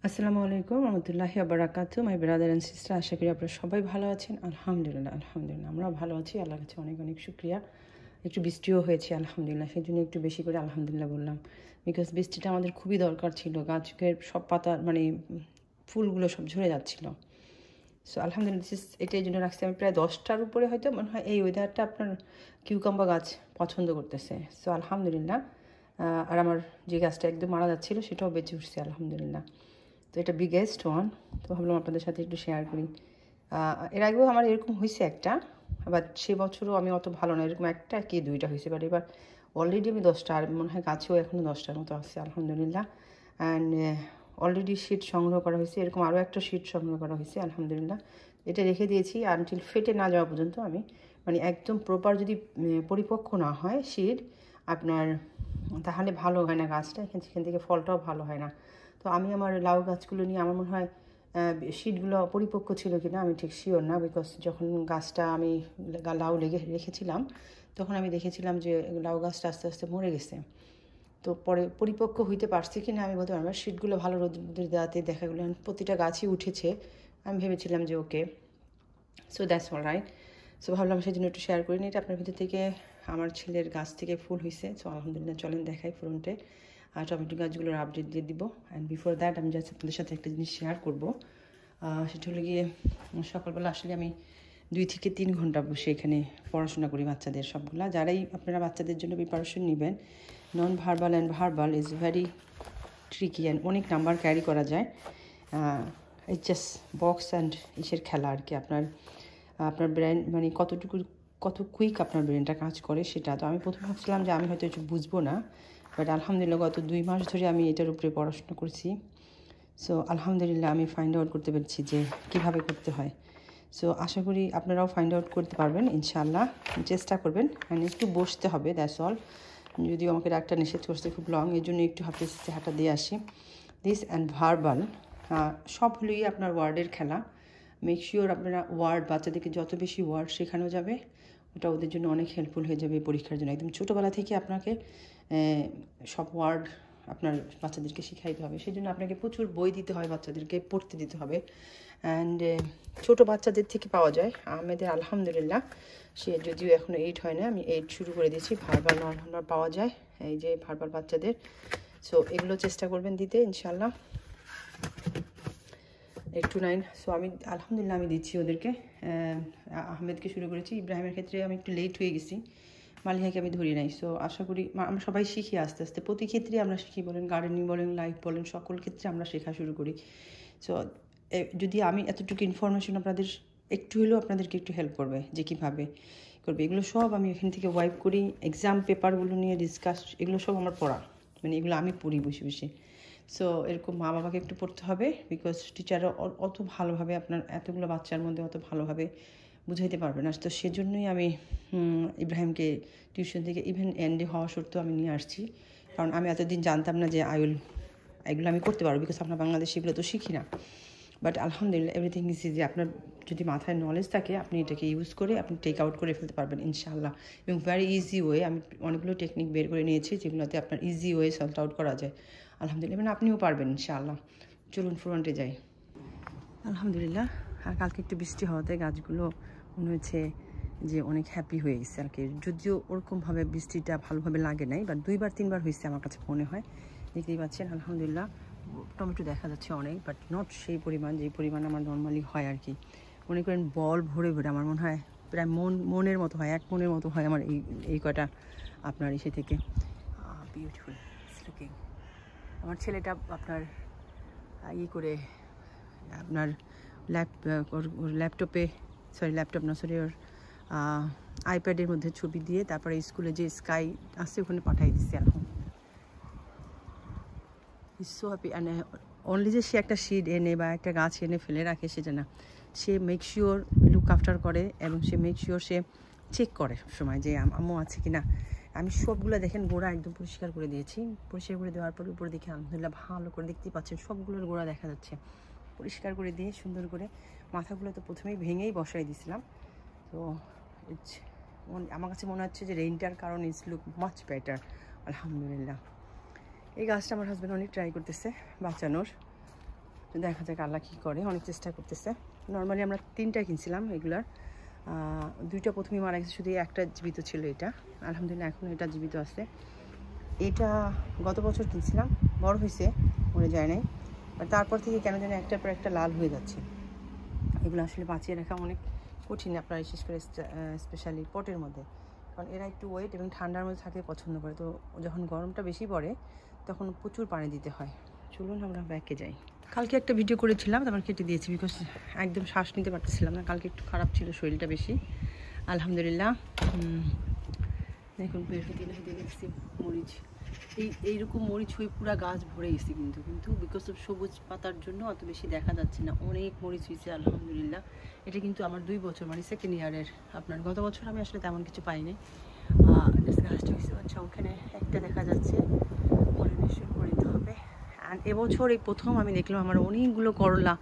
আসসালামু আলাইকুম রহমতুল্লাহি ওয়া বারাকাতুহু মাই ব্রাদার অ্যান্ড সিস্টার। আশা করি আপনারা সবাই ভালো আছেন। আলহামদুলিল্লাহ আলহামদুলিল্লাহ আমরাও ভালো আছি। আল্লাহর কাছে অনেক অনেক শুকরিয়া। একটু বৃষ্টিও হয়েছে আলহামদুলিল্লাহ, সেই জন্য একটু বেশি করে আলহামদুলিল্লাহ বললাম, বিকজ বৃষ্টিটা আমাদের খুবই দরকার ছিল। গাছের সব পাতা মানে ফুলগুলো সব ঝরে যাচ্ছিল। সো আলহামদুলিল্লাহ এটাই জন্য রাখছি আমি প্রায় 10টার উপরে, হয়তো মনে হয় এই ওয়েদারটা আপনার কিউকাম্বা গাছ পছন্দ করতেছে। সো আলহামদুলিল্লাহ। আর আমার যে গাছটা একদম মারা যাচ্ছিলো সেটাও বেঁচে উঠছে আলহামদুলিল্লাহ। তো এটা বিগেস্ট ওয়ান, তো ভাবলাম আপনাদের সাথে একটু শেয়ার করি। এর আগেও আমার এরকম হয়েছে একটা, বাট সে বছরও আমি অত ভালো না, এরকম একটা কি দুইটা হয়েছে, বাট এবার অলরেডি আমি 10টা, আর মনে হয় গাছেও এখনও 10টার মতো আছে আলহামদুলিল্লাহ। অ্যান্ড অলরেডি শীট সংগ্রহ করা হয়েছে, এরকম আরও একটা শীট সংগ্রহ করা হয়েছে আলহামদুলিল্লাহ। এটা রেখে দিয়েছি আনটিল ফেটে না যাওয়া পর্যন্ত। আমি মানে একদম প্রপার যদি পরিপক্ক না হয় শীট আপনার, তাহলে ভালো হয় না গাছটা, সেখান থেকে ফলটাও ভালো হয় না। তো আমি আমার লাউ গাছগুলো নিয়ে আমার মনে হয় শীটগুলো পরিপক্ক ছিল কি না আমি ঠিক শিওর না, বিকজ যখন গাছটা আমি লাউ রেখেছিলাম তখন আমি দেখেছিলাম যে লাউ গাছটা আস্তে আস্তে মরে গেছে। তো পরে পরিপক্ক হইতে পারছে কি না আমি বলতে পারবো। শীটগুলো ভালো রোদের দেওয়াতে দেখা গেলো প্রতিটা গাছই উঠেছে। আমি ভেবেছিলাম যে okay, so that's all right. So ভাবলাম সেই জন্য একটু শেয়ার করি নিই। এটা আপনার ভিতর থেকে আমার ছেলের গাছ থেকে ফুল হয়েছে। সো আলহামদুলিল্লাহ চলেন দেখাই ফ্রন্টে। আর টমেটো গাছগুলোর আপডেট দিয়ে দিব। অ্যান্ড বিফোর দ্যাট আমি জাস্ট আপনাদের সাথে একটা জিনিস শেয়ার করবো। সেটা হলো গিয়ে সকালবেলা আসলে আমি 2 থেকে 3 ঘন্টা বসে এখানে পড়াশোনা করি বাচ্চাদের সবগুলা। যারাই আপনারা বাচ্চাদের জন্য প্রিপারেশন নেবেন, non verbal and verbal is very tricky and অনেক নাম্বার ক্যারি করা যায়। ইটস জাস্ট বক্স অ্যান্ড ইসের খেলা আর কি। আপনার আপনার ব্রেন মানে কত কুইক আপনার ব্রেনটা কাজ করে সেটা। তো আমি প্রথমে ভাবছিলাম যে আমি হয়তো একটু বুঝবো না, বাট আলহামদুলিল্লাহ গত 2 মাস ধরে আমি এটার উপরে পড়াশোনা করছি। সো আলহামদুলিল্লাহ আমি ফাইন্ড আউট করতে পেরেছি যে কীভাবে করতে হয়। সো আশা করি আপনারাও ফাইন্ড আউট করতে পারবেন ইনশাআল্লাহ। চেষ্টা করবেন, মানে একটু বসতে হবে, দ্যাটস অল। যদিও আমাকে ডাক্তার নিষেধ করছে খুব লং, এই জন্য একটু হাঁটা দিয়ে আসি। দিস অ্যান্ড ভার্বাল সব হলোই আপনার ওয়ার্ডের খেলা। মেক শিওর আপনারা ওয়ার্ড, বাচ্চাদেরকে যত বেশি ওয়ার্ড শেখানো যাবে ওটা ওদের জন্য অনেক হেল্পফুল হয়ে যাবে পরীক্ষার জন্য। একদম ছোটোবেলা থেকে আপনাকে সব ওয়ার্ড আপনার বাচ্চাদেরকে শেখাইতে হবে। সেই জন্য আপনাকে প্রচুর বই দিতে হয়, বাচ্চাদেরকে পড়তে দিতে হবে। অ্যান্ড ছোটো বাচ্চাদের থেকে পাওয়া যায় আহমেদের আলহামদুলিল্লাহ। সে যদিও এখনও 8 হয় না, আমি 8 শুরু করে দিয়েছি। ভার্বাল নর্মাল পাওয়া যায়, এই যে ভার্বাল বাচ্চাদের। সো এগুলো চেষ্টা করবেন দিতে ইনশাল্লাহ। 8 to 9। সো আমি আলহামদুলিল্লাহ আমি দিচ্ছি ওদেরকে। আহমেদকে শুরু করেছি, ইব্রাহিমের ক্ষেত্রে আমি একটু লেট হয়ে গেছি, মালিহাকে আমি ধরি নাই। সো আশা করি আমরা সবাই শিখি আস্তে আস্তে, প্রতি ক্ষেত্রে আমরা শিখি, বলেন গার্ডেনিং বলেন লাইফ বলেন, সকল ক্ষেত্রে আমরা শেখা শুরু করি। সো যদি আমি এতটুকু ইনফরমেশন আপনাদের একটু হলেও আপনাদেরকে একটু হেল্প করবে যে কীভাবে করবে, এগুলো সব আমি এখান থেকে ওয়াইপ করি। এক্সাম পেপারগুলো নিয়ে ডিসকাস, এগুলো সব আমার পড়া, মানে এগুলো আমি পড়ি বসে বসে। সো এরকম মা বাবাকে একটু পড়তে হবে, বিকজ টিচাররা অত ভালোভাবে আপনার এতগুলো বাচ্চার মধ্যে অত ভালোভাবে বুঝাইতে পারবে না। তো সেজন্যই আমি ইব্রাহিমকে টিউশন থেকে ইভেন এন্ডে হওয়া সত্ত্বেও আমি নিয়ে আসছি, কারণ আমি এতদিন জানতাম না যে এগুলো আমি করতে পারবো, বিকজ আপনার বাংলাদেশে এগুলো তো শিখি না। বাট আলহামদুলিল্লাহ এভরিথিং ইজ ইজি। আপনার যদি মাথায় নলেজ থাকে আপনি এটাকে ইউজ করে আপনি টেক আউট করে ফেলতে পারবেন ইনশাআল্লাহ, এবং ভেরি ইজি ওয়ে। আমি অনেকগুলো টেকনিক বের করে নিয়েছি যেগুলোতে আপনার ইজি ওয়ে সল্ট আউট করা যায় আলহামদুলিল্লাহ, মানে আপনিও পারবেন ইনশাআল্লাহ। চলুন ফ্রন্টে যাই। আলহামদুলিল্লাহ। আর কালকে একটু বৃষ্টি হওয়াতে গাছগুলো মনে হচ্ছে যে অনেক হ্যাপি হয়ে গেছে আর কি। যদিও ওরকমভাবে বৃষ্টিটা ভালোভাবে লাগে নাই, বাট 2-3 বার হয়েছে আমার কাছে মনে হয়। দেখতেই পাচ্ছেন আলহামদুলিল্লাহ টমেটো দেখা যাচ্ছে অনেক, বাট নট সেই পরিমাণ যে পরিমাণ আমার নর্মালি হয় আর কি। মনে করেন বল ভরে ভরে আমার মনে হয় প্রায় মনের মতো হয়, 1 মনের মতো হয় আমার এই কটা আপনার ইসে থেকে। Beautiful looking. আমার ছেলেটা আপনার করে আপনার ল্যাপটপ না সরি ওর আইপ্যাডের মধ্যে ছবি দিয়ে তারপরে স্কুলে যে স্কাই আসছে ওখানে পাঠিয়ে দিচ্ছে। এখন সো হ্যাপি। অ্যান্ড অনলি যে সে একটা সিড এনে বা একটা গাছ এনে ফেলে রাখে সেটা না, সে মেক শিওর লুক আফটার করে, এবং সে মেক শিওর সে চেক করে সবসময় যে আম্মু আছে কি না। আমি সবগুলো দেখেন গোড়া একদম পরিষ্কার করে দিয়েছি। পরিষ্কার করে দেওয়ার পর উপরে দেখে আলহামদুলিল্লাহ ভালো করে দেখতেই পাচ্ছেন সবগুলোর গোড়া দেখা যাচ্ছে। পরিষ্কার করে দিয়ে সুন্দর করে মাথাগুলো তো প্রথমেই ভেঙেই বসাই দিয়েছিলাম। তো আমার কাছে মনে হচ্ছে যে রেইনটার কারণে ইটস লুক মাচ বেটার আলহামদুলিল্লাহ। এই গাছটা আমার হাজব্যান্ড অনেক ট্রাই করতেছে বাঁচানোর, তো দেখা যাক আল্লাহ কী করে, অনেক চেষ্টা করতেছে। নর্মালি আমরা 3টা কিনছিলাম এগুলার, 2টা প্রথমেই মারা গেছে, শুধু একটা জীবিত ছিল। এটা আলহামদুলিল্লাহ এখন এটা জীবিত আছে। এটা গত বছর কিনছিলাম, বড় হয়েছে, মরে যায় নাই, আর তারপর থেকে কেন যেন একটার পর একটা লাল হয়ে যাচ্ছে। এগুলো আসলে বাঁচিয়ে রাখা অনেক কঠিন, আপনার বিশেষ করে স্পেশালি পটের মধ্যে, কারণ এরা একটু ওয়েট এবং ঠান্ডার মধ্যে থাকতে পছন্দ করে। তো যখন গরমটা বেশি পড়ে তখন প্রচুর পানি দিতে হয়। চলুন আমরা ব্যাকে যাই। কালকে একটা ভিডিও করেছিলাম, তারপর কেটে দিয়েছি বিকজ একদম শ্বাস নিতে পারতেছিলাম না, কালকে একটু খারাপ ছিল শরীরটা বেশি। আলহামদুলিল্লাহ দেখুন বের হতে দেখছি মরিচ, এইরকম মরিচ হয়ে পুরো গাছ ভরে গেছে, কিন্তু বিকজ অফ সবুজ পাতার জন্য অত বেশি দেখা যাচ্ছে না। অনেক মরিচ হয়েছে আলহামদুলিল্লাহ। এটা কিন্তু আমার 2 বছর মানে সেকেন্ড ইয়ারের। আপনার গত বছর আমি আসলে তেমন কিছু পাইনি, গাছটা হয়েছে। আচ্ছা ওখানে একটা দেখা যাচ্ছে, পলিনেশন করে দিতে হবে। অ্যান্ড এবছর এই প্রথম আমি দেখলাম আমার অনেকগুলো করলা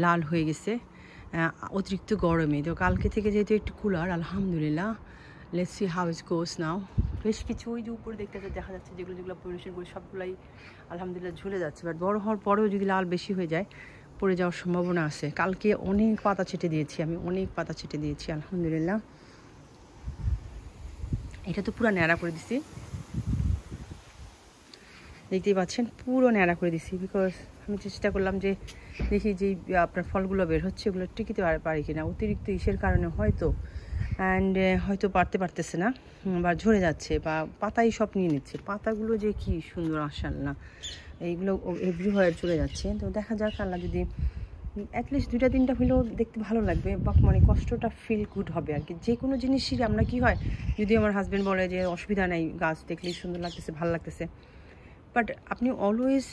লাল হয়ে গেছে অতিরিক্ত গরমে। তো কালকে থেকে যেহেতু একটু কুলার আলহামদুলিল্লাহ, লেটস সি হাউ ইট গোস নাও। বেশ কিছু ওই যে উপরে দেখা যাচ্ছে যেগুলো পরিবেশন করে সবগুলাই আলহামদুলিল্লাহ ঝুলে যাচ্ছে, বাট বড় হওয়ার পরেও যদি লাল বেশি হয়ে যায় পড়ে যাওয়ার সম্ভাবনা আছে। কালকে অনেক পাতা ছেটে দিয়েছি আমি, অনেক পাতা ছেটে দিয়েছি আলহামদুলিল্লাহ। এটা তো পুরো ন্যাড়া করে দিছি, দেখতেই পাচ্ছেন পুরো ন্যাড়া করে দিছি, বিকজ আমি চেষ্টা করলাম যে দেখি যে আপনার ফলগুলো বের হচ্ছে ওগুলো টিকিতে পারি কিনা। অতিরিক্ত ইসের কারণে হয়তো অ্যান্ড হয়তো পারতেছে না, বা ঝরে যাচ্ছে, বা পাতাই সব নিয়ে নিচ্ছে। পাতাগুলো যে কি সুন্দর মাশাআল্লাহ, এইগুলো এভরিহোয়ার চলে যাচ্ছে। তো দেখা যাক আল্লাহ যদি অ্যাটলিস্ট 2টা-3টা হলেও দেখতে ভালো লাগবে, বা মানে কষ্টটা ফিল গুড হবে আর কি। যে কোনো জিনিসই আমরা কি হয়, যদি আমার হাজব্যান্ড বলে যে অসুবিধা নেই, গাছ দেখলেই সুন্দর লাগতেছে, ভালো লাগতেছে, বাট আপনি অলওয়েজ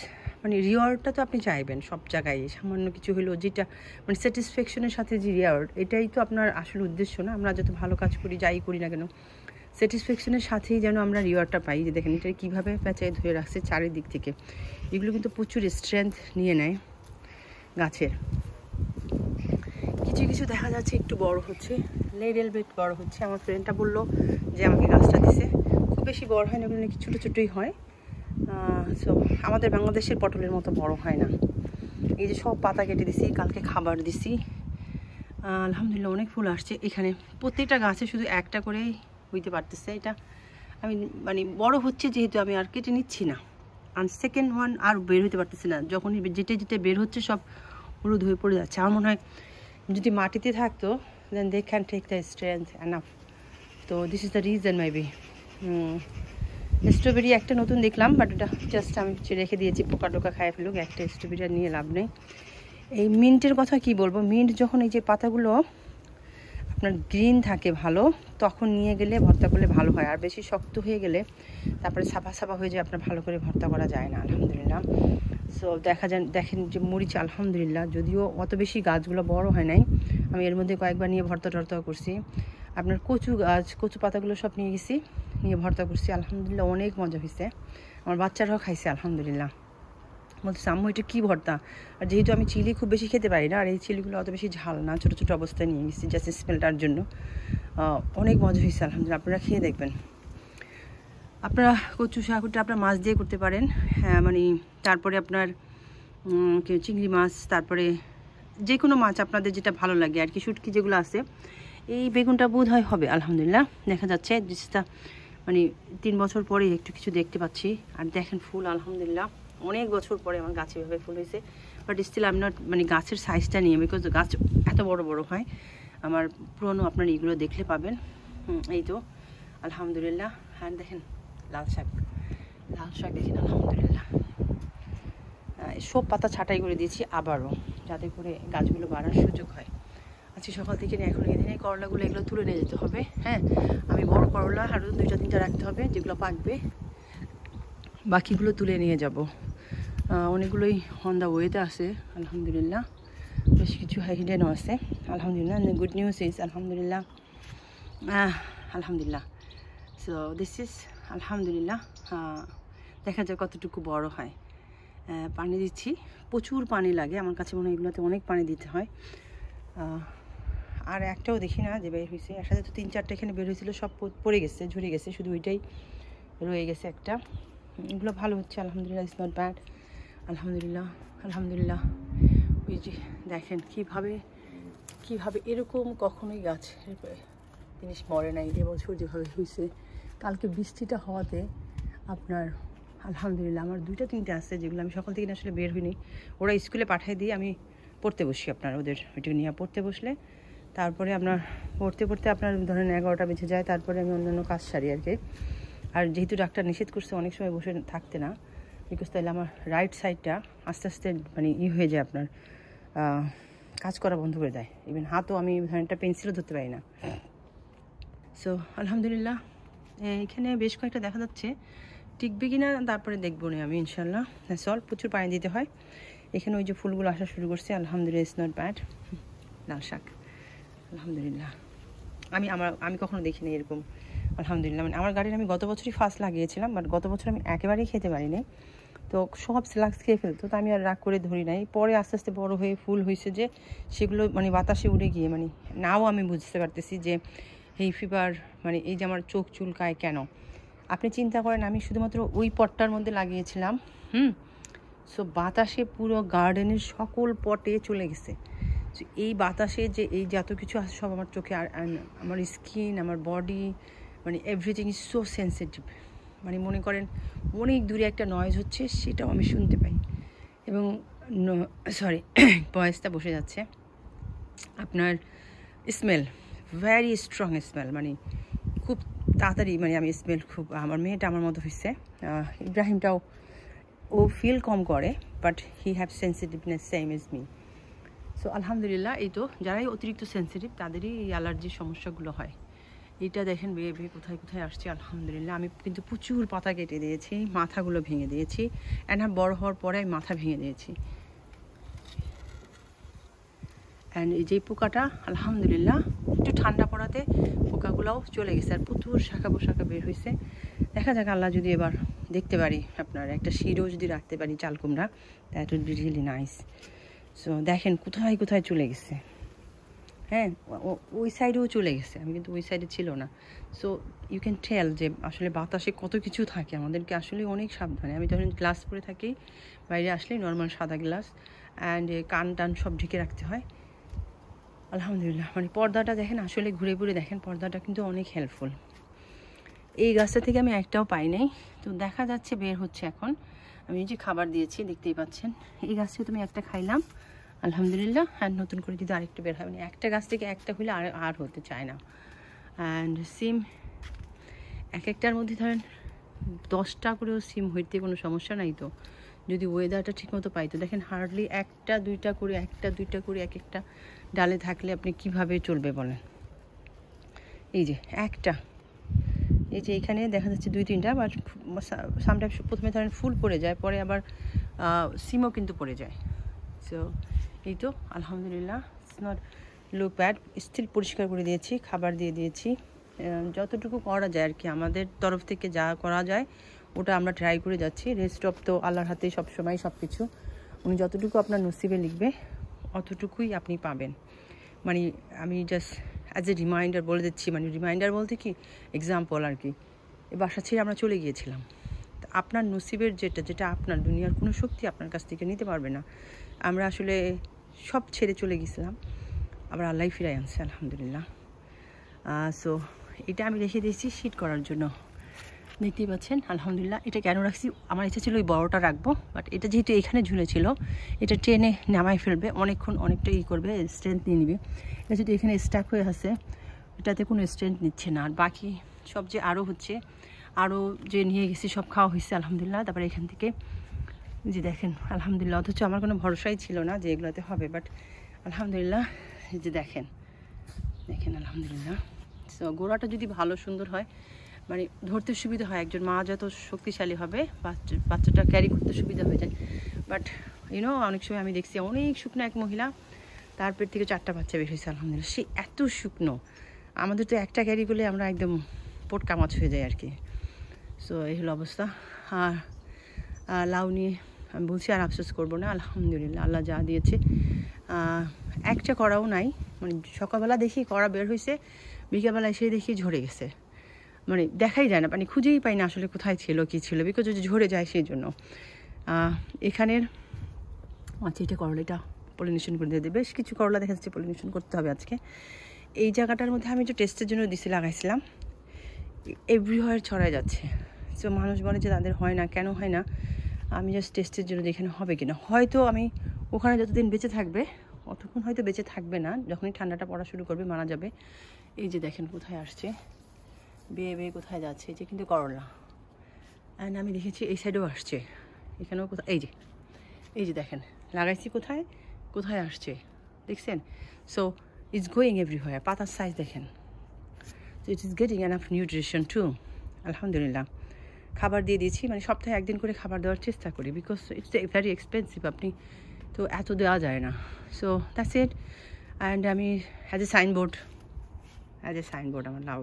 মানে রিওয়ার্ডটা তো আপনি চাইবেন সব জায়গায়। সামান্য কিছু হলেও যেটা মানে স্যাটিসফ্যাকশনের সাথে যে রিওয়ার্ড, এটাই তো আপনার আসল উদ্দেশ্য না। আমরা যত ভালো কাজ করি যাই করি না কেন, স্যাটিসফ্যাকশনের সাথেই যেন আমরা রিওয়ার্ডটা পাই। যে দেখেন এটা কীভাবে পেঁচায় ধরে রাখছে চারিদিক থেকে। এগুলো কিন্তু প্রচুর স্ট্রেংথ নিয়ে নেয় গাছের। কিছু কিছু দেখা যাচ্ছে একটু বড় হচ্ছে, লিটল বিট বড় হচ্ছে। আমার ফ্রেন্ডটা বললো যে আমাকে গাছটা দিছে, খুব বেশি বড় হয় না, এগুলো নাকি ছোটো ছোটোই হয়। সো আমাদের বাংলাদেশের পটলের মতো বড় হয় না। এই যে সব পাতা কেটে দিছি, কালকে খাবার দিছি আলহামদুলিল্লাহ। অনেক ফুল আসছে এখানে, প্রত্যেকটা গাছে শুধু একটা করেই হইতে পারতেছে। এটা আমি মানে বড় হচ্ছে যেহেতু আমি আর কেটে নিচ্ছি না। আর সেকেন্ড ওয়ান আর বের হইতে পারতেছি না, যখন যেটা বের হচ্ছে সব হলুদ হয়ে পড়ে যাচ্ছে। আমার মনে হয় যদি মাটিতে থাকতো then they can take the strength enough. তো this is the reason maybe. Strawberry একটা নতুন দেখলাম, বাট ওটা জাস্ট আমি রেখে দিয়েছি, পোকা টোকা খায় ফেলুক, একটা স্ট্রবেরি নিয়ে লাভ নেই। এই মিন্টের কথা কি বলবো, মিন্ট যখন এই যে পাতাগুলো আপনার গ্রিন থাকে ভালো, তখন নিয়ে গেলে ভর্তা করলে ভালো হয়। আর বেশি শক্ত হয়ে গেলে তারপরে ছাপা ছাপা হয়ে যায়, আপনার ভালো করে ভর্তা করা যায় না আলহামদুলিল্লাহ। সো দেখেন যে মরিচ আলহামদুলিল্লাহ, যদিও অত বেশি গাছগুলো বড় হয় নাই, আমি এর মধ্যে কয়েকবার নিয়ে ভর্তা টর্তাও করছি। আপনার কচু গাছ, কচু পাতাগুলো সব নিয়ে গেছি, নিয়ে ভর্তা করছি আলহামদুলিল্লাহ, অনেক মজা হয়েছে। আমার বাচ্চারাও খাইছে আলহামদুলিল্লাহ, বলতেছে আম্মু এটা কী ভর্তা। আর যেহেতু আমি চিলি খুব বেশি খেতে পারি না, আর এই চিলিগুলো অত বেশি ঝাল না, ছোটো ছোটো অবস্থায় নিয়ে গেছি জাস্ট স্মেলটার জন্য। অনেক মজা হয়েছে আলহামদুলিল্লাহ, আপনারা খেয়ে দেখবেন। আপনারা কচু শাকটা আপনার মাছ দিয়ে করতে পারেন, হ্যাঁ মানে তারপরে আপনার চিংড়ি মাছ, তারপরে যে কোনো মাছ আপনাদের যেটা ভালো লাগে আর কি, শুটকি যেগুলো আছে। এই বেগুনটা বোধ হয় হবে আলহামদুলিল্লাহ, দেখা যাচ্ছে জিনিসটা মানে 3 বছর পরে একটু কিছু দেখতে পাচ্ছি। আর দেখেন ফুল আলহামদুলিল্লাহ, অনেক বছর পরে আমার গাছে এভাবে ফুল হয়েছে। বাট স্টিল আমি নট মানে গাছের সাইজটা নিয়ে, বিকজ গাছ এত বড় বড় হয়। আমার পুরনো আপনার এইগুলো দেখলে পাবেন। এই তো আলহামদুলিল্লাহ। হ্যাঁ দেখেন লাল শাক দেখেন আলহামদুলিল্লাহ। সব পাতা ছাঁটাই করে দিয়েছি আবারও, যাতে করে গাছগুলো বাড়ার সুযোগ হয়। আজকে সকাল থেকে নিয়ে এখন এদিনে করলাগুলো এগুলো তুলে নিয়ে যেতে হবে। হ্যাঁ আমি বড় করলা আরও 2-3টা রাখতে হবে, যেগুলো পাকবে, বাকিগুলো তুলে নিয়ে যাব। অনেকগুলোই অন দ্য ওয়েতে আছে আলহামদুলিল্লাহ, বেশ কিছু হিডেনও আছে আলহামদুলিল্লাহ। গুড নিউজ ইজ আলহামদুলিল্লাহ, আলহামদুলিল্লাহ। সো দিস ইজ আলহামদুলিল্লাহ। দেখা যায় কতটুকু বড় হয়। পানি দিচ্ছি, প্রচুর পানি লাগে আমার কাছে মনে হয়, এগুলোতে অনেক পানি দিতে হয়। আর একটাও দেখি না যে বের হয়েছে, একসাথে তো 3-4টা এখানে বের হয়েছিল, সব পড়ে গেছে, ঝরে গেছে, শুধু ওইটাই রয়ে গেছে একটা। এগুলো ভালো হচ্ছে আলহামদুলিল্লাহ, ইটস নট ব্যাড। আলহামদুলিল্লাহ আলহামদুলিল্লাহ। ওই যে দেখেন কীভাবে এরকম কখনোই গাছ জিনিস মরে নাই এবছর যেভাবে হয়েছে। কালকে বৃষ্টিটা হওয়াতে আপনার আলহামদুলিল্লাহ আমার 2-3টে আছে যেগুলো আমি সকাল থেকে আসলে বের হইনি, ওরা স্কুলে পাঠিয়ে দিয়ে আমি পড়তে বসি। আপনার ওদের ওইটুকু নিয়ে পড়তে বসলে তারপরে আপনার পড়তে আপনার ধরেন 11টা বেজে যায়, তারপরে আমি অন্যান্য কাজ সারি আর কি। আর যেহেতু ডাক্তার নিষেধ করছে অনেক সময় বসে থাকতে না, বিকজ তাহলে আমার রাইট সাইডটা আস্তে আস্তে মানে হয়ে যায়, আপনার কাজ করা বন্ধ করে দেয়। ইভেন হাতও আমি ধরেন একটা পেন্সিলও ধরতে পারি না। সো আলহামদুলিল্লাহ এখানে বেশ কয়েকটা দেখা যাচ্ছে, টিকবে কি না তারপরে দেখবো না আমি ইনশাল্লাহ। সল প্রচুর পানি দিতে হয়। এখানে ওই যে ফুলগুলো আসা শুরু করছে, আলহামদুলিল্লাহ ইটস নট ব্যাড। লাল শাক আলহামদুলিল্লাহ আমি কখনো দেখিনি এরকম। আলহামদুলিল্লাহ মানে আমার গাড়ির আমি গত বছরই ফার্স্ট লাগিয়েছিলাম, বাট গত বছর আমি একেবারেই খেতে পারিনি, তো সব স্লাক্স খেয়ে ফেলতো, তো আমি আর রাগ করে ধরি নাই। পরে আস্তে আস্তে বড় হয়ে ফুল হয়েছে যে সেগুলো মানে বাতাসে উড়ে গিয়ে মানে নাও আমি বুঝতে পারতেছি যে এই ফিভার মানে এই যে আমার চোখ চুলকায় কেন। আপনি চিন্তা করেন আমি শুধুমাত্র ওই পটটার মধ্যে লাগিয়েছিলাম, সো বাতাসে পুরো গার্ডেনের সকল পটে চলে গেছে। তো এই বাতাসে যে এই যত কিছু আছে সব আমার চোখে, আর আমার স্কিন আমার বডি মানে এভরিথিং ইজ সো সেন্সিটিভ। মানে মনে করেন অনেক দূরে একটা নয়েজ হচ্ছে সেটাও আমি শুনতে পাই, এবং সরি ভয়েসটা বসে যাচ্ছে। আপনার স্মেল ভেরি স্ট্রং স্মেল, মানে খুব তাড়াতাড়ি মানে আমি স্মেল খুব, আমার মেয়েটা আমার মতো হয়েছে, ইব্রাহিমটাও ও ফিল কম করে, but he have sensitiveness same is me. So আলহামদুলিল্লাহ এই তো যারাই অতিরিক্ত সেন্সিটিভ তাদেরই এই অ্যালার্জির সমস্যাগুলো হয়। এটা দেখেন বেয়ে বেয়ে কোথায় কোথায় আসছে। আলহামদুলিল্লাহ আমি কিন্তু প্রচুর পাতা কেটে দিয়েছি, মাথাগুলো ভেঙে দিয়েছি, অ্যান্ড বড় হওয়ার পরে আমি মাথা ভেঙে দিয়েছি। অ্যান্ড এই যে পোকাটা আলহামদুলিল্লাহ একটু ঠান্ডা পড়াতে পোকাগুলোও চলে গেছে, আর প্রচুর শাখা পোশাখা বের হয়েছে। দেখা যাক আল্লাহ যদি এবার দেখতে পারি আপনার একটা শিরও যদি রাখতে পারি চাল কুমড়া, that would be really nice. So দেখেন কোথায় কোথায় চলে গেছে, হ্যাঁ ওই সাইডেও চলে গেছে, আমি কিন্তু ওই সাইডে ছিল না। সো ইউ ক্যান টেল যে আসলে বাতাসে কত কিছু থাকে, আমাদেরকে আসলে অনেক সাবধানে। আমি ধরেন গ্লাস পরে থাকি, বাইরে আসলে নর্মাল সাদা গ্লাস, অ্যান্ড কান টান সব ঢেকে রাখতে হয়। আলহামদুলিল্লাহ মানে পর্দাটা দেখেন, আসলে ঘুরে ঘুরে দেখেন পর্দাটা কিন্তু অনেক হেল্পফুল। এই গাছটা থেকে আমি একটাও পাই নাই, তো দেখা যাচ্ছে বের হচ্ছে এখন। আমি যে খাবার দিয়েছি দেখতেই পাচ্ছেন, এই গাছ থেকে তুমি একটা খাইলাম আলহামদুলিল্লাহ, আর নতুন করে যদি আরেকটা বের হয়, মানে একটা গাছ থেকে একটা হলে আর হতে চায় না। অ্যান্ড সিম এক একটার মধ্যে ধরেন 10টা করেও সিম হইতে কোনো সমস্যা নাই, তো যদি ওয়েদারটা ঠিকমতো পাই। তো দেখেন হার্ডলি একটা দুইটা করে এক একটা ডালে থাকলে আপনি কিভাবে চলবে বলেন। এই যে একটা, এই যে এখানে দেখা যাচ্ছে 2-3টা, বাট সামটাইমস প্রথমে ধরেন ফুল পড়ে যায়, পরে আবার সিমও কিন্তু পড়ে যায়। সো এই তো আলহামদুলিল্লাহ it's not look bad. Still পরিষ্কার করে দিয়েছি, খাবার দিয়ে দিয়েছি, যতটুকু করা যায় আর কি আমাদের তরফ থেকে যা করা যায় ওটা আমরা ট্রাই করে যাচ্ছি। রেস্ট অফ তো আল্লাহর হাতে সবসময় সব কিছু, উনি যতটুকু আপনার নসিবে লিখবে অতটুকুই আপনি পাবেন। মানে আমি জাস্ট অ্যাজ এ রিমাইন্ডার বলে দিচ্ছি, মানে রিমাইন্ডার বলতে কি এক্সাম্পল আর কি। এই বাসা ছেড়ে আমরা চলে গিয়েছিলাম, আপনার নসিবের যেটা আপনার দুনিয়ার কোনো শক্তি আপনার কাছ থেকে নিতে পারবে না। আমরা আসলে সব ছেড়ে চলে গেছিলাম, আবার আল্লাহ ফিরাই আনছে আলহামদুলিল্লাহ। সো এটা আমি রেখে দিয়েছি শীত করার জন্য, দেখতেই পাচ্ছেন আলহামদুলিল্লাহ। এটা কেন রাখছি, আমার ইচ্ছা ছিল ওই বড়টা রাখবো, বাট এটা যেহেতু এখানে ঝুলেছিল এটা ট্রেনে নামাই ফেলবে, অনেকটা করবে, স্ট্রেংথ নিয়ে নিবে। এটা যদি এখানে স্টাক হয়ে আছে এটাতে কোনো স্ট্রেংথ নিচ্ছে না। আর বাকি সব যে আরও যে নিয়ে গেছি সব খাওয়া হয়েছে আলহামদুলিল্লাহ। তারপরে এখান থেকে যে দেখেন আলহামদুলিল্লাহ, অথচ আমার কোনো ভরসাই ছিল না যে এগুলোতে হবে, বাট আলহামদুলিল্লাহ যে দেখেন আলহামদুলিল্লাহ। সো গোড়াটা যদি ভালো সুন্দর হয় মানে ধরতে সুবিধা হয়, একজন মা যত শক্তিশালী হবে বাচ্চাটা ক্যারি করতে সুবিধা হয়ে যায়। বাট অনেক সময় আমি দেখছি অনেক শুকনো এক মহিলা, তার পেট থেকে 4টা বাচ্চা বের হয়েছে আলহামদুলিল্লাহ। সে এত শুকনো, আমাদের তো একটা ক্যারি করলে আমরা একদম পোটকা মাছ হয়ে যায় আর কি। সো এই হলো অবস্থা। আর লাউ নিয়ে আমি বলছি আর আফসোস করবো না, আলহামদুলিল্লাহ আল্লাহ যা দিয়েছে। একটা করাও নাই, মানে সকালবেলা দেখি করা বের হয়েছে, বিকেলবেলা এসে দেখি ঝরে গেছে, মানে দেখাই যায় না, মানে খুঁজেই পাই না আসলে কোথায় ছিল কী ছিল, বিকজ ঝরে যায় সেই জন্য। এখানের আচ্ছা এটা করলা, এটা পলিনেশন করে দিয়ে দেবে, বেশ কিছু করলা দেখা যাচ্ছে পলিনেশন করতে হবে আজকে। এই জায়গাটার মধ্যে আমি একটু টেস্টের জন্য লাগাইছিলাম, এভরিহোয়ার ছড়ায় যাচ্ছে। সো মানুষ বলে যে তাদের হয় না, কেন হয় না? আমি জাস্ট টেস্টের জন্য দেখে হবে কিনা। হয়তো আমি ওখানে যতদিন বেঁচে থাকবে অতক্ষণ হয়তো বেঁচে থাকবে না, যখনই ঠান্ডাটা পড়া শুরু করবে মারা যাবে। এই যে দেখেন কোথায় আসছে, বেয়ে বেয়ে কোথায় যাচ্ছে, এই যে কিন্তু করলা। অ্যান্ড আমি দেখেছি এই সাইডেও আসছে, এখানেও কোথায়, এই যে দেখেন লাগাইছি কোথায় কোথায় আসছে, দেখছেন? So it's going everywhere. পাতার সাইজ দেখেন। So it is getting enough nutrition too. আলহামদুলিল্লাহ খাবার দিয়ে দিয়েছি, মানে সপ্তাহে একদিন করে খাবার দেওয়ার চেষ্টা করি, বিকজ ইটস ভেরি এক্সপেন্সিভ, আপনি তো এত দেওয়া যায় না। So that's it. অ্যান্ড আমি অ্যাজ এ সাইনবোর্ড আমার লাউ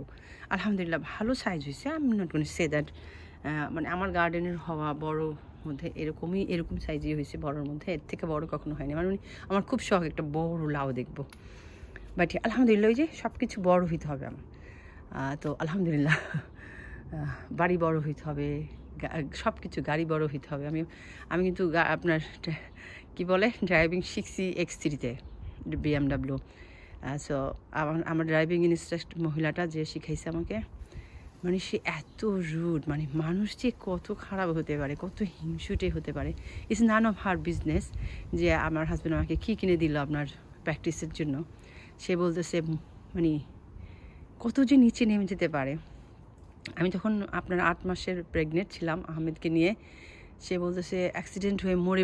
আলহামদুলিল্লাহ ভালো সাইজ হয়েছে। I am not going to say that মানে আমার গার্ডেনের হওয়া বড় মধ্যে এরকম সাইজই হয়েছে, বড়োর মধ্যে এর থেকে বড় কখনো হয়নি। মানে আমার খুব শখ একটা বড় লাউ দেখবো, বাট আলহামদুলিল্লাহ ওই যে সব কিছু বড় হইতে হবে আমার। তো আলহামদুলিল্লাহ বাড়ি বড় হইতে হবে, সব কিছু গাড়ি বড় হইতে হবে। আমি কিন্তু আপনার কি বলে ড্রাইভিং শিখছি X3-তে, BMW। সো আমার ড্রাইভিং ইনস্ট্রাক্টর মহিলাটা যে শিখাইছে আমাকে, মানে সে এত রুড, মানে মানুষ যে কত খারাপ হতে পারে, কত হিংসুটে হতে পারে। It's none of her business যে আমার হাজব্যান্ড আমাকে কী কিনে দিল আপনার প্র্যাকটিসের জন্য। সে বলতেছে মানে কত যে নিচে নেমে যেতে পারে। আমি তখন আপনার 8 মাসের প্রেগনেন্ট ছিলাম আহমেদকে নিয়ে। সে বলতেছে অ্যাক্সিডেন্ট হয়ে মরে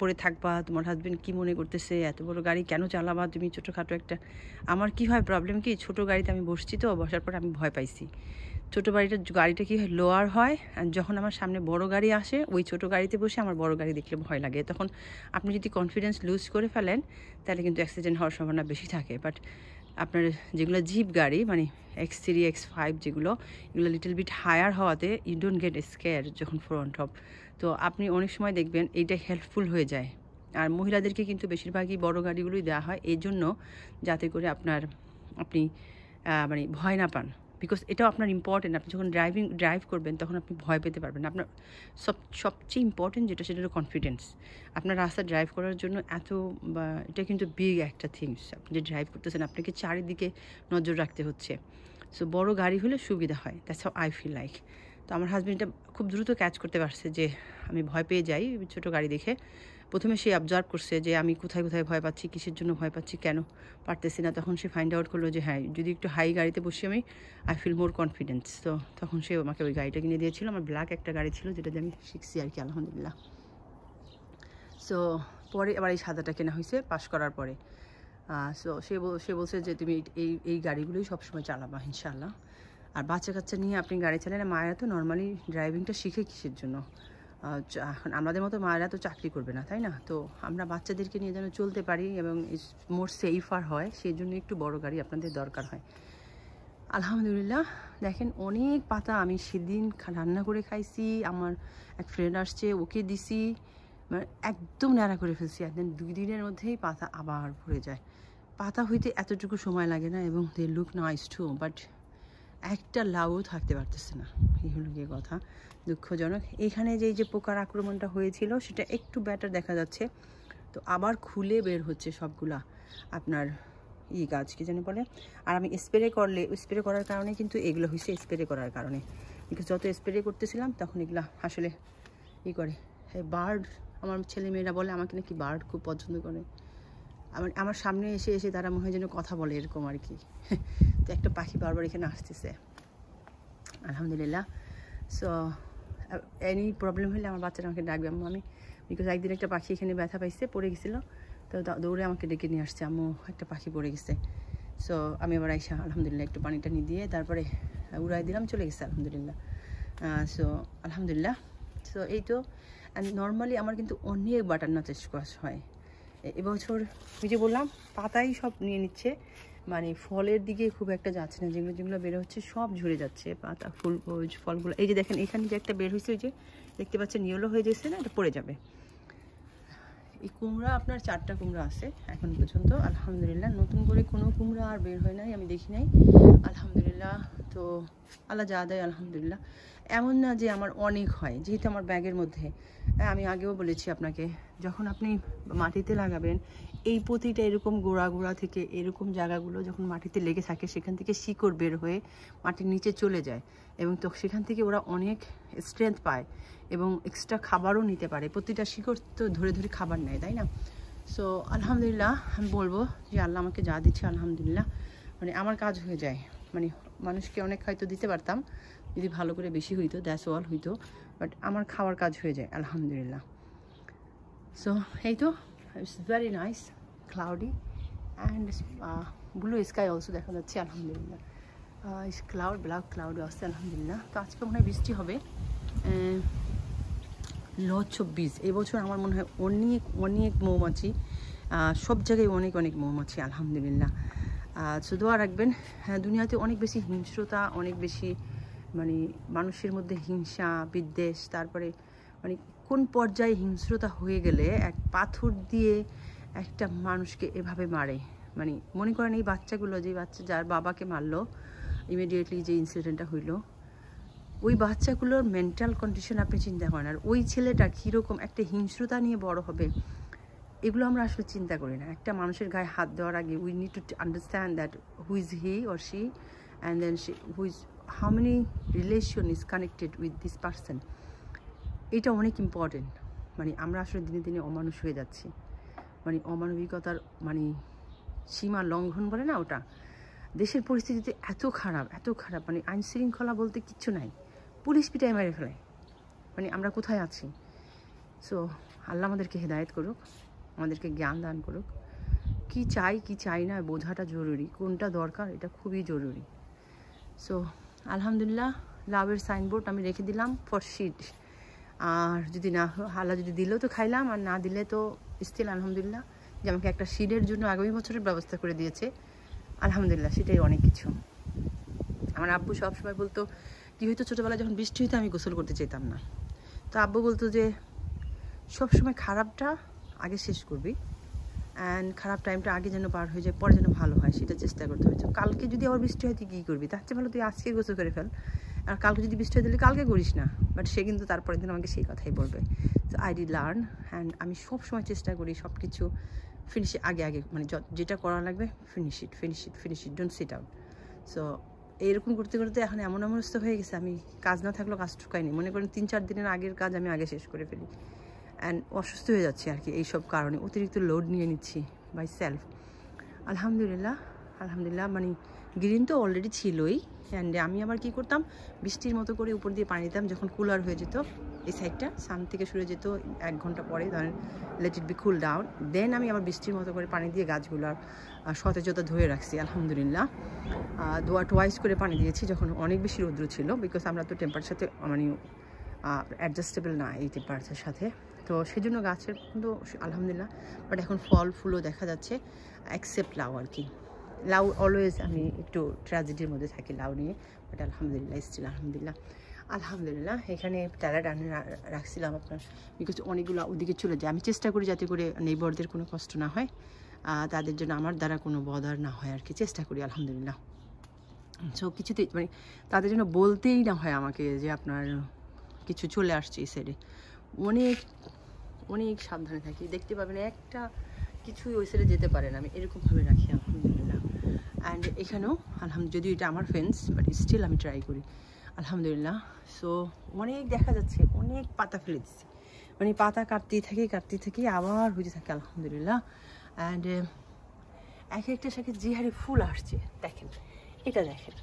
পড়ে থাকবা, তোমার হাজব্যান্ড কী মনে করতেছে, এত বড় গাড়ি কেন চালাবা তুমি, ছোটোখাটো একটা। আমার কি হয় প্রবলেম কি, ছোটো গাড়িতে আমি বসছি, তো বসার পর আমি ভয় পাইছি। ছোটো গাড়িটা কী হয় লোয়ার হয়, আর যখন আমার সামনে বড় গাড়ি আসে ওই ছোটো গাড়িতে বসে আমার বড় গাড়ি দেখলে ভয় লাগে। তখন আপনি যদি কনফিডেন্স লুজ করে ফেলেন তাহলে কিন্তু অ্যাক্সিডেন্ট হওয়ার সম্ভাবনা বেশি থাকে। বাট আপনার যেগুলো জিপ গাড়ি মানে X3 X5 এগুলো লিটল বিট হায়ার হওয়াতে ইউ ডোন্ট গেট স্কেয়ার যখন ফ্রন্ট অফ। তো আপনি অনেক সময় দেখবেন এইটা হেল্পফুল হয়ে যায়। আর মহিলাদেরকে কিন্তু বেশিরভাগই বড় গাড়িগুলোই দেওয়া হয় এই জন্য, যাতে করে আপনি মানে ভয় না পান। বিকজ এটাও আপনার ইম্পর্টেন্ট, আপনি যখন ড্রাইভ করবেন তখন আপনি ভয় পেতে পারবেন। আপনার সবচেয়ে ইম্পর্টেন্ট যেটা সেটা হলো কনফিডেন্স। আপনার রাস্তা ড্রাইভ করার জন্য এটা কিন্তু বিগ একটা থিংস। আপনি যে ড্রাইভ করতেছেন আপনাকে চারিদিকে নজর রাখতে হচ্ছে। সো বড় গাড়ি হলে সুবিধা হয়, that's how I feel like. তো আমার হাজব্যান্ড এটা খুব দ্রুত ক্যাচ করতে পারছে যে আমি ভয় পেয়ে যাই ছোটো গাড়ি দেখে। প্রথমে সে অবজার্ভ করছে যে আমি কোথায় কোথায় ভয় পাচ্ছি, কিসের জন্য ভয় পাচ্ছি, কেন পারতেছি না। তখন সে ফাইন্ড আউট করলো যে হ্যাঁ, যদি একটু হাই গাড়িতে বসি আমি আই ফিল মোর কনফিডেন্স। তো তখন সে আমাকে ওই গাড়িটা কিনে দিয়েছিল। আমার ব্ল্যাক একটা গাড়ি ছিল যেটাতে আমি শিখছি আর কি, আলহামদুলিল্লাহ। সো পরে আবার এই সাদাটা কেনা হয়েছে পাশ করার পরে। সো সে বলছে যে তুমি এই গাড়িগুলোই সবসময় চালাবা ইনশাআল্লাহ। আর বাচ্চা কাচ্চা নিয়ে আপনি গাড়ি চালালে মায়েরা তো নর্মালি ড্রাইভিংটা শিখে কিসের জন্য? এখন আমাদের মতো মায়েরা তো চাকরি করবে না, তাই না? তো আমরা বাচ্চাদেরকে নিয়ে যেন চলতে পারি এবং মোর সেফার হয়, সেই জন্য একটু বড় গাড়ি আপনাদের দরকার হয়। আলহামদুলিল্লাহ দেখেন অনেক পাতা আমি সেদিন রান্না করে খাইছি। আমার এক ফ্রেন্ড আসছে, ওকে দিছি, মানে একদম ন্যাড়া করে ফেলছি। একদিন 2 দিনের মধ্যেই পাতা আবার ভরে যায়। পাতা হইতে এতটুকু সময় লাগে না এবং they look nice too, but একটা লাউও থাকতে পারতেছে না। এই হলো গিয়ে কথা, দুঃখজনক। এখানে যে পোকার আক্রমণটা হয়েছিল সেটা একটু ব্যাটার দেখা যাচ্ছে, তো আবার খুলে বের হচ্ছে সবগুলা আপনার গাছ কি জানি বলে। আর আমি স্প্রে করার কারণে কিন্তু এগুলো হয়েছে, স্প্রে করার কারণে। বিকজ যত স্প্রে করতেছিলাম তখন এগুলা আসলে করে। বার্ড, আমার ছেলেমেয়েরা বলে আমাকে নাকি বার্ড খুব পছন্দ করে। আমার সামনে এসে তারা মনে হয় যেন কথা বলে, এরকম আর কি। তো একটা পাখি বারবার এখানে আসতেছে, আলহামদুলিল্লাহ। সো এনি প্রবলেম হলে আমার বাচ্চারা আমাকে ডাকবে আম্মু। আমি বিকজ একদিন একটা পাখি এখানে ব্যথা পাইছে, পড়ে গেছিলো, তো দৌড়ে আমাকে ডেকে নিয়ে আসছে, আম্মু একটা পাখি পড়ে গেছে। সো আমি আবার আইসা আলহামদুলিল্লাহ একটু পানি টানি দিয়ে তারপরে উড়াই দিলাম, চলে গেছে আলহামদুলিল্লাহ। সো আলহামদুলিল্লাহ। সো এই তো নর্মালি আমার কিন্তু অনেক বাটারনাট স্কোয়াশ হয় এবছর। আমি যে বললাম পাতাই সব নিয়ে নিচ্ছে, মানে ফলের দিকে খুব একটা যাচ্ছে না। যেগুলো বের হচ্ছে সব ঝরে যাচ্ছে পাতা, ফলগুলো। এই যে দেখেন এখানে যে একটা বের হয়েছে, ওই যে দেখতে পাচ্ছেন ইয়েলো হয়ে যাচ্ছে না, এটা পড়ে যাবে। এই কুমড়া আপনার 4টা কুমড়া আছে এখন পর্যন্ত আলহামদুলিল্লাহ। নতুন করে কোনো কুমড়া আর বের হয় নাই, আমি দেখি নাই আলহামদুলিল্লাহ। তো আল্লাহ যা দেয় আলহামদুলিল্লাহ। এমন না যে আমার অনেক হয়, যেহেতু আমার ব্যাগের মধ্যে, আমি আগেও বলেছি আপনাকে, যখন আপনি মাটিতে লাগাবেন এই প্রতিটা এরকম গোড়া গোড়া থেকে এরকম জায়গাগুলো যখন মাটিতে লেগে থাকে সেখান থেকে শিকড় বের হয়ে মাটির নিচে চলে যায় এবং তো সেখান থেকে ওরা অনেক স্ট্রেংথ পায় এবং এক্সট্রা খাবারও নিতে পারে। প্রতিটা শিকড় তো ধরে ধরে খাবার নেয়, তাই না? সো আলহামদুলিল্লাহ আমি বলবো যে আল্লাহ আমাকে যা দিচ্ছে আলহামদুলিল্লাহ, মানে আমার কাজ হয়ে যায়। মানে মানুষকে অনেক হয়তো দিতে পারতাম যদি ভালো করে বেশি হইতো, দ্যাটস অল হইতো, বাট আমার খাওয়ার কাজ হয়ে যায় আলহামদুলিল্লাহ। সো এই তো, it's very nice, cloudy and blue sky also দেখা যাচ্ছে আলহামদুলিল্লাহ। ব্ল্যাক ক্লাউড আসছে আলহামদুলিল্লাহ। তো আজকে মনে হয় বৃষ্টি হবে। লচ্ছ বীজ এবছর আমার মনে হয় অনেক অনেক মৌমাছি, সব জায়গায় অনেক অনেক মৌমাছি আলহামদুলিল্লাহ। সো দোয়া রাখবেন। হ্যাঁ, দুনিয়াতে অনেক বেশি হিংস্রতা, অনেক বেশি মানে মানুষের মধ্যে হিংসা বিদ্বেষ, তারপরে মানে কোন পর্যায়ে হিংস্রতা হয়ে গেলে এক পাথর দিয়ে একটা মানুষকে এভাবে মারে। মানে মনে করেন এই বাচ্চাগুলো, যে বাচ্চা যার বাবাকে মারলো ইমিডিয়েটলি, যে ইনসিডেন্টটা হইলো, ওই বাচ্চাগুলোর মেন্টাল কন্ডিশন আপনি চিন্তা করেন, আর ওই ছেলেটা কীরকম একটা হিংস্রতা নিয়ে বড় হবে, এগুলো আমরা আসলে চিন্তা করি না। একটা মানুষের গায়ে হাত দেওয়ার আগে we need to understand that who is he or she and then who is how many relation is connected with this person. এটা অনেক ইম্পর্টেন্ট। মানে আমরা আসলে দিনে দিনে অমানুষ হয়ে যাচ্ছি, মানে অমানবিকতার মানে সীমা লঙ্ঘন বলে না ওটা। দেশের পরিস্থিতিতে এত খারাপ, এত খারাপ, মানে আইন শৃঙ্খলা বলতে কিচ্ছু নাই, পুলিশ পিটায় মেরে ফেলে। মানে আমরা কোথায় আছি? সো আল্লাহ আমাদেরকে হেদায়েত করুক, আমাদেরকে জ্ঞান দান করুক। কি চাই কি চাই না বোঝাটা জরুরি, কোনটা দরকার এটা খুবই জরুরি। সো আলহামদুলিল্লাহ লাভের সাইনবোর্ড আমি রেখে দিলাম ফর শিট। আর যদি না আল্লাহ যদি দিলেও তো খাইলাম, আর না দিলে তো স্টিল আলহামদুলিল্লাহ যে আমাকে একটা শিটের জন্য আগামী বছরের ব্যবস্থা করে দিয়েছে আলহামদুলিল্লাহ, সেটাই অনেক কিছু। আমার আব্বু সবসময় বলতো, কী হয়তো ছোটোবেলায় যখন বৃষ্টি হইতো আমি গোসল করতে চাইতাম না, তো আব্বু বলতো যে সবসময় খারাপটা আগে শেষ করবি অ্যান্ড খারাপ টাইমটা আগে যেন পার হয়ে যায়, পরে যেন ভালো হয় সেটা চেষ্টা করতে হবে। তো কালকে যদি আবার বৃষ্টি হয় তুই কী করবি? তার চেয়ে ভালো তুই আজকে গোসল করে ফেল, আর কালকে যদি বৃষ্টি হয় তাহলে কালকে করিস না। বাট সে কিন্তু তারপরের দিন আমাকে সেই কথাই বলবে। তো আই ডিড লার্ন অ্যান্ড আমি সবসময় চেষ্টা করি সব কিছু ফিনিশ আগে আগে, মানে যেটা করা লাগবে finish it, don't sit out. So এইরকম করতে করতে এখন এমন অবস্থা হয়ে গেছে, আমি কাজ না থাকলেও কাজ ঠুকাইনি। মনে করেন 3-4 দিনের আগের কাজ আমি আগে শেষ করে ফেলি অ্যান্ড অসুস্থ হয়ে যাচ্ছি আর কি এইসব কারণে, অতিরিক্ত লোড নিয়ে নিচ্ছি বাই সেলফ। আলহামদুলিল্লাহ আলহামদুলিল্লাহ, মানে গ্রিন তো অলরেডি ছিলই। অ্যান্ড আমি আবার কী করতাম, বৃষ্টির মতো করে উপর দিয়ে পানি দিতাম, যখন কুলার হয়ে যেত এই সাইডটা সান থেকে সরে যেত 1 ঘন্টা পরে, ধরেন let it be cool down, দেন আমি আবার বৃষ্টির মতো করে পানি দিয়ে গাছগুলার সতেজতা ধুয়ে রাখছি আলহামদুলিল্লাহ। টোয়াইস করে পানি দিয়েছি যখন অনেক বেশি রৌদ্র ছিল, বিকজ আমরা তো টেম্পারেচার সাথে মানে অ্যাডজাস্টেবল না এই টেম্পারেচারের সাথে, তো সেই জন্য গাছের কিন্তু আলহামদুলিল্লাহ। বাট এখন ফল ফুলও দেখা যাচ্ছে, অ্যাকসেপ্ট লাউ আর কি। লাউ অলওয়েজ আমি একটু ট্র্যাজেডির মধ্যে থাকি লাউ নিয়ে, বাট আলহামদুলিল্লাহ স্টিল আলহামদুলিল্লাহ। আলহামদুলিল্লাহ এখানে ট্যালাড আনে রাখছিলাম আপনার, বিকজ অনেকগুলো ওদিকে চলে যায়। আমি চেষ্টা করি যাতে করে নেইবারদের কোনো কষ্ট না হয়, তাদের জন্য আমার দ্বারা কোনো বদার না হয় আর কি, চেষ্টা করি আলহামদুলিল্লাহ। সো কিছুতেই মানে তাদের জন্য বলতেই না হয় আমাকে যে আপনার কিছু চলে আসছে এই সাইডে। অনেক অনেক সাবধানে থাকি, দেখতে পাবেন একটা কিছুই ওই সাইডে যেতে পারে না, আমি এরকমভাবে রাখি আলহামদুলিল্লাহ। অ্যান্ড এখানেও আলহামদুলিল্লাহ, যদিও এটা আমার ফেন্স বাট স্টিল আমি ট্রাই করি আলহামদুলিল্লাহ। সো অনেক দেখা যাচ্ছে, অনেক পাতা ফেলে দিচ্ছি, মানে পাতা কাটতেই থাকি আবার হইতে থাকে আলহামদুলিল্লাহ। অ্যান্ড এক একটা শাকে যে হারে ফুল আসছে দেখেন, এটা দেখেন,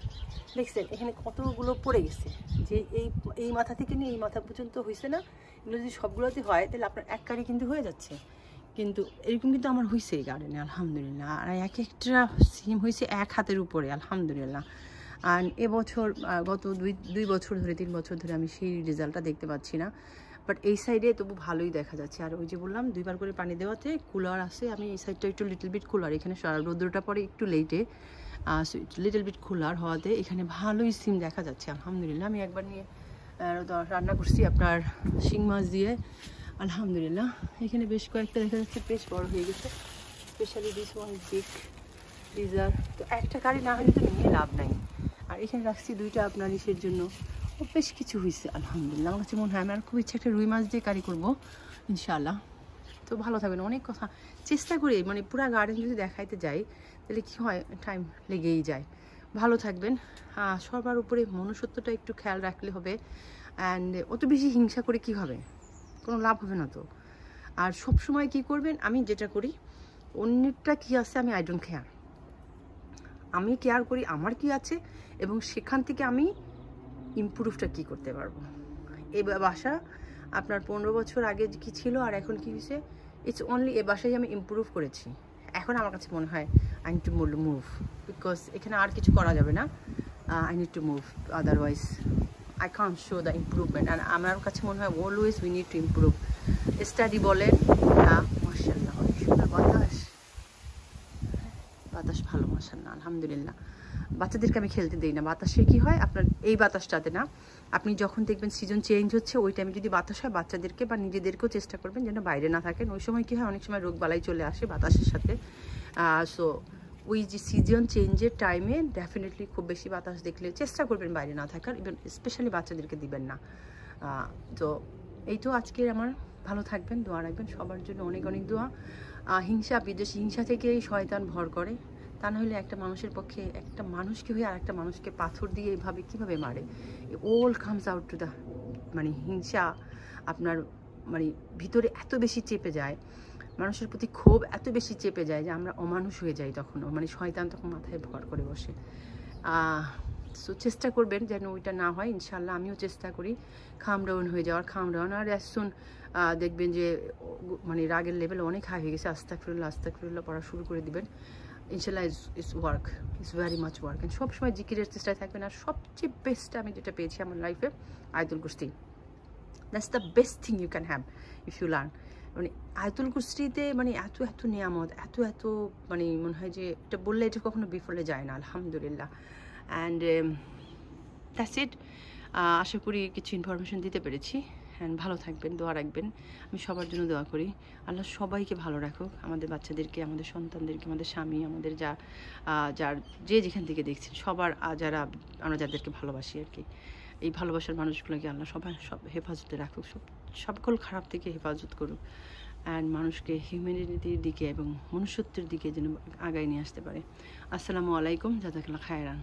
দেখছেন এখানে কতগুলো পড়ে গেছে, যে এই মাথা থেকে নিয়ে এই মাথা পর্যন্ত হয়েছে না। এগুলো যদি সবগুলোতে হয় তাহলে আপনার এক কারি কিন্তু হয়ে যাচ্ছে, কিন্তু এরকম কিন্তু আমার হয়েছে এই গার্ডেনে আলহামদুলিল্লাহ। আর এক একটা সিম হয়েছে 1 হাতের উপরে আলহামদুলিল্লাহ। আর এবছর গত 2 বছর ধরে 3 বছর ধরে আমি সেই রেজাল্টটা দেখতে পাচ্ছি না, বাট এই সাইডে তবু ভালোই দেখা যাচ্ছে। আর ওই যে বললাম 2 বার করে পানি দেওয়াতে কুলার আছে, আমি এই সাইডটা একটু লিটল বিট কুলার, এখানে রৌদ্রটা পরে একটু লেটে লিটল বিট কুলার হওয়াতে এখানে ভালোই সিম দেখা যাচ্ছে আলহামদুলিল্লাহ। আমি একবার নিয়ে রান্না করছি আপনার শিং মাছ দিয়ে আলহামদুলিল্লাহ। এখানে বেশ কয়েকটা দেখা যাচ্ছে বেশ বড় হয়ে গেছে, specially this one big desire. তো একটা গাড়ি না হলে তো নিয়ে লাভ নাই। আর এখানে রাখছি 2টা আপনার ইসের জন্য, বেশ কিছু হয়েছে আলহামদুলিল্লাহ। আমার কাছে মনে হয় আমার খুব ইচ্ছা একটা রুই মাছ দিয়ে কারি করবো ইনশাআল্লাহ। তো ভালো থাকবেন, অনেক কথা চেষ্টা করি, মানে পুরো গার্ডেন যদি দেখাইতে যাই তাহলে কি হয়, টাইম লেগেই যায়। ভালো থাকবেন, সবার উপরে মনুষ্যত্বটা একটু খেয়াল রাখলে হবে। অ্যান্ড অত বেশি হিংসা করে কি হবে, কোনো লাভ হবে না তো। আর সব সময় কি করবেন, আমি যেটা করি, অন্যটা কি আছে আমি আই ডোন্ট কেয়ার, আমি কেয়ার করি আমার কি আছে এবং সেখান থেকে আমি ইমপ্রুভটা কি করতে পারবো। এই বাসা আপনার 15 বছর আগে কি ছিল আর এখন কি হয়েছে, ইটস অনলি এ বাসায় আমি ইমপ্রুভ করেছি। এখন আমার কাছে মনে হয় I need to move, because এখানে আর কিছু করা যাবে না। I need to move, otherwise I can't show the improvement. আর আমার কাছে মনে হয় always we need to improve. Study বলেন, মাশাআল্লাহ অনেক সুন্দর বাতাস, বাতাস ভালো মাশাআল্লাহ আলহামদুলিল্লাহ। বাচ্চাদেরকে আমি খেলতে দিই না বাতাসে, কি হয় আপনার এই বাতাসটাতে না, আপনি যখন দেখবেন সিজন চেঞ্জ হচ্ছে ওই টাইমে যদি বাতাস হয়, বাচ্চাদেরকে বা নিজেদেরকেও চেষ্টা করবেন যেন বাইরে না থাকেন। ওই সময় কি হয়, অনেক সময় রোগ বালাই চলে আসে বাতাসের সাথে। সো ওই যে সিজন চেঞ্জের টাইমে ডেফিনেটলি খুব বেশি বাতাস দেখলে চেষ্টা করবেন বাইরে না থাকার, ইভেন স্পেশালি বাচ্চাদেরকে দিবেন না। তো এই তো আজকের আমার, ভালো থাকবেন, দোয়া রাখবেন সবার জন্য, অনেক অনেক দোয়া। হিংসা বিদ্বেষ, হিংসা থেকেই শয়তান ভর করে, তা নাহলে একটা মানুষের পক্ষে, একটা মানুষকে হয়ে আর একটা মানুষকে পাথর দিয়ে এইভাবে কীভাবে মারে। All comes out to the, মানে হিংসা আপনার মানে ভিতরে এত বেশি চেপে যায়, মানুষের প্রতি ক্ষোভ এত বেশি চেপে যায় যে আমরা অমানুষ হয়ে যাই তখন, মানে শয়তান তখন মাথায় ভর করে বসে। সো চেষ্টা করবেন যেন ওইটা না হয় ইনশাল্লাহ। আমিও চেষ্টা করি খাম ডাউন হয়ে যাওয়ার, খাম ডাউন। আর অ্যাজ দেখবেন যে মানে রাগের লেভেল অনেক হাই হয়ে গেছে, আস্তাগফিরুল্লাহ পড়া শুরু করে দিবেন ইনশাল্লাহ। It's work, it's very much work. And সবসময় জিকিরের চেষ্টায় থাকবেন। আর সবচেয়ে বেস্ট আমি যেটা পেয়েছি আমার লাইফে, আয়াতুল কুরসি। That's the best thing you can have if you learn. মানে আয়াতুল কুরসিতে মানে এত এত নিয়ামত, এত এত, মানে মনে হয় যে এটা বললে এটা কখনো বিফলে যায় না আলহামদুলিল্লাহ। And that's it. আশা করি কিছু ইনফরমেশন দিতে পেরেছি। অ্যান্ড ভালো থাকবেন, দোয়া রাখবেন। আমি সবার জন্য দোয়া করি, আল্লাহ সবাইকে ভালো রাখুক, আমাদের বাচ্চাদেরকে, আমাদের সন্তানদেরকে, আমাদের স্বামী, আমাদের যার যে যেখান থেকে দেখছেন সবার, যারা আমরা যাদেরকে ভালোবাসি আর কি, এই ভালোবাসার মানুষগুলোকে আল্লাহ সব হেফাজতে রাখুক, সকল খারাপ থেকে হেফাজত করুক। অ্যান্ড মানুষকে হিউম্যানিটির দিকে এবং মনুষ্যত্বের দিকে যেন আগায় নিয়ে আসতে পারে। আসসালামু আলাইকুম, জাযাকাল্লাহ খায়রান।